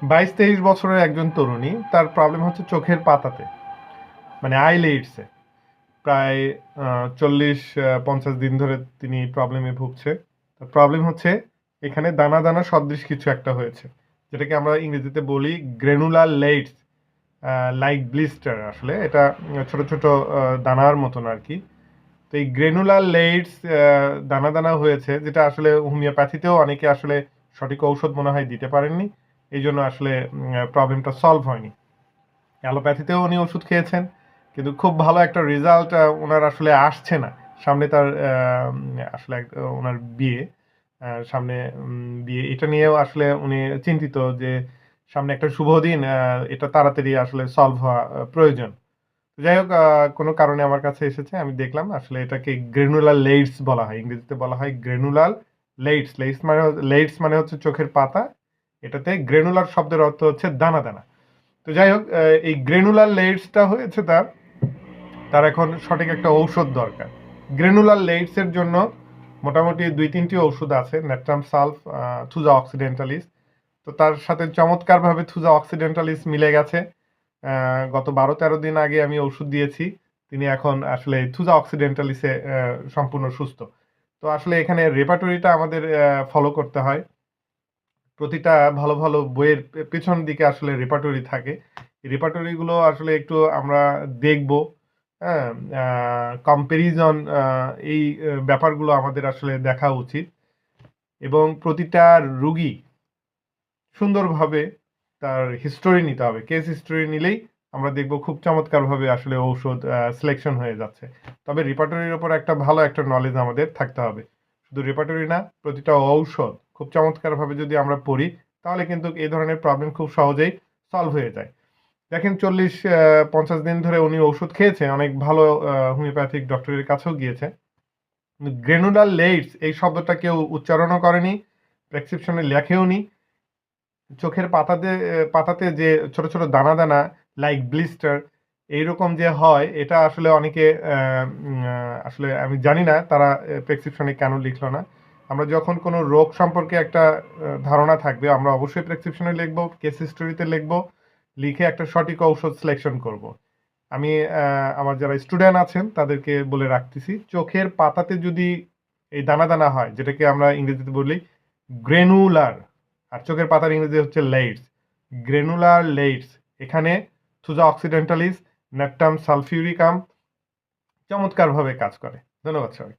22-23 বছরের একজন তরুণী, তার প্রবলেম হচ্ছে চোখের পাতাতে, মানে আইলিডসে। প্রায় 40-50 দিন ধরে তিনি প্রবলেমে ভুগছে। প্রবলেম হচ্ছে এখানে দানা দানা সদৃশ কিছু একটা হয়েছে, যেটাকে আমরা ইংরেজিতে বলি গ্রেনুলার লেইটস, লাইক ব্লিস্টার। আসলে এটা ছোট ছোট দানার মতন আর কি। তো এই গ্রেনুলার লেইটস দানা দানা হয়েছে, যেটা আসলে হোমিওপ্যাথিতেও অনেকে আসলে সঠিক ঔষধ মনে হয় দিতে পারেননি, এই জন্য আসলে প্রবলেমটা সলভ হয়নি। অ্যালোপ্যাথিতেও উনি ওষুধ খেয়েছেন, কিন্তু খুব ভালো একটা রেজাল্ট ওনার আসলে আসছে না। সামনে তার আসলে ওনার বিয়ে, সামনে বিয়ে, এটা নিয়েও আসলে উনি চিন্তিত যে সামনে একটা শুভ দিন, এটা তাড়াতাড়ি আসলে সলভ হওয়া প্রয়োজন। যাই হোক, কোনো কারণে আমার কাছে এসেছে, আমি দেখলাম আসলে এটাকে গ্রেনুলার লেইটস বলা হয়, ইংরেজিতে বলা হয় গ্রেনুলার লেইটস। লেইটস মানে হচ্ছে চোখের পাতা, এটাতে গ্রেনুলার শব্দের অর্থ হচ্ছে দানা দানা। তো যাই হোক, এই গ্রেনুলার লেইটসটা হয়েছে তার, তার এখন সঠিক একটা ঔষধ দরকার। গ্রেনুলার লেইটস এর জন্য মোটামুটি 2-3টি ওষুধ আছে, ন্যাট্রাম সালফ, থুজা অক্সিডেন্টালিস। তো তার সাথে চমৎকারভাবে থুজা অক্সিডেন্টালিস মিলে গেছে। গত 12-13 দিন আগে আমি ওষুধ দিয়েছি, তিনি এখন আসলে থুজা অক্সিডেন্টালিসে সম্পূর্ণ সুস্থ। তো আসলে এখানে রেপার্টরিটা আমাদের ফলো করতে হয়। প্রতিটা ভালো ভালো বইয়ের পেছন দিকে আসলে রেপার্টরি থাকে। রেপার্টরি গুলো আসলে একটু আমরা দেখব। হ্যাঁ, কম্পারিজন, এই ব্যাপারগুলো আমাদের আসলে দেখা উচিত, এবং প্রতিটা রুগী সুন্দরভাবে তার হিস্টোরি নিতে হবে। কেস হিস্টোরি নিলেই আমরা দেখব খুব চমৎকারভাবে আসলে ঔষধ সিলেকশন হয়ে যাচ্ছে। তবে রেপার্টরির উপর একটা ভালো একটা নলেজ আমাদের থাকতে হবে। শুধু রেপার্টরি না, প্রতিটা ঔষধ খুব চমৎকারভাবে যদি আমরা পড়ি, তাহলে কিন্তু এই ধরনের প্রবলেম খুব সহজেই সলভ হয়ে যায়। দেখেন, 40-50 দিন ধরে উনি ওষুধ খেয়েছে, অনেক ভালো হোমিওপ্যাথিক ডক্টরের কাছেও গিয়েছে। গ্রেনুলার লেইটস এই শব্দটা কেউ উচ্চারণও করেনি, প্রেসক্রিপশনে লেখেওনি। চোখের পাতাতে পাতাতে যে ছোট ছোট দানা দানা, লাইক ব্লিস্টার, এইরকম যে হয়, এটা আসলে অনেকে আসলে আমি জানি না তারা প্রেসক্রিপশনে কেন লিখলো না। আমরা যখন কোনো রোগ সম্পর্কে একটা ধারণা থাকবে, আমরা অবশ্যই প্রেসক্রিপশনে লিখবো, কেস হিস্টোরিতে লিখবো, লিখে একটা সঠিক ঔষধ সিলেকশন করব। আমি আমার যারা স্টুডেন্ট আছেন তাদেরকে বলে রাখতেছি, চোখের পাতাতে যদি এই দানা দানা হয়, যেটাকে আমরা ইংরেজিতে বলি গ্রেনুলার, আর চোখের পাতার ইংরেজি হচ্ছে লেইটস, গ্রেনুলার লেইটস, এখানে থুজা অক্সিডেন্টালিস, ন্যাট্টাম সালফিউরিকাম চমৎকারভাবে কাজ করে। ধন্যবাদ সবাই।